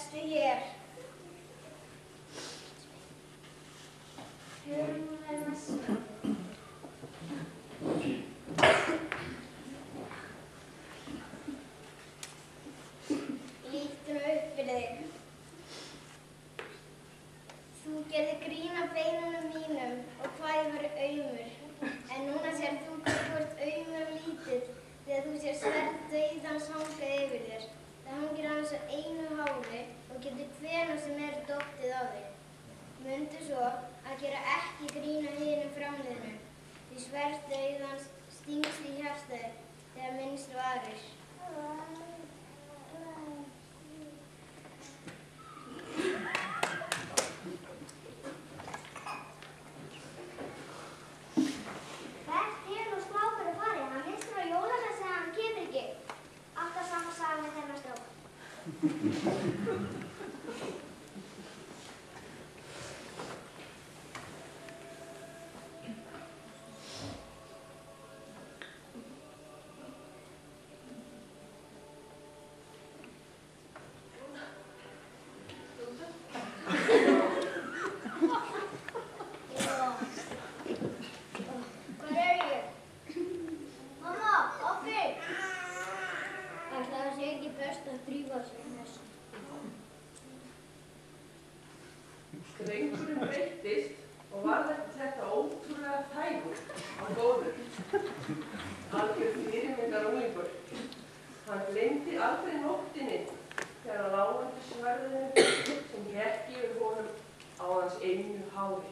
Sestu hér. Hörum með messu. Lítum upp fyrir þig. Þú gerði grín af beinunum mínum og hvað ég var aumur. En núna sér þú hvað þú ert aumur og lítill þegar þú sér sverð dauðans hanga yfir þér. Það hangir aðeins á einu hári og getur hvenær sem dottið á þig. Mundu svo að gera ekki grín af hinum framliðinu, því sverð dauðans stingst í hjartað þegar minnst varir. Hvert hefur nú strákurinn farið? Hann minnstur á jólamessu en hann kemur ekki. Alltaf sama saga með þennan strák. Drengurinn breyttist og varð eftir þetta ótrúlega þægur og góður. Algjör fyrirmyndar unglingur. Hann gleymdi aldrei nóttinni þegar hann lá undir sverðinu sem hékk yfir honum á hans einu hári.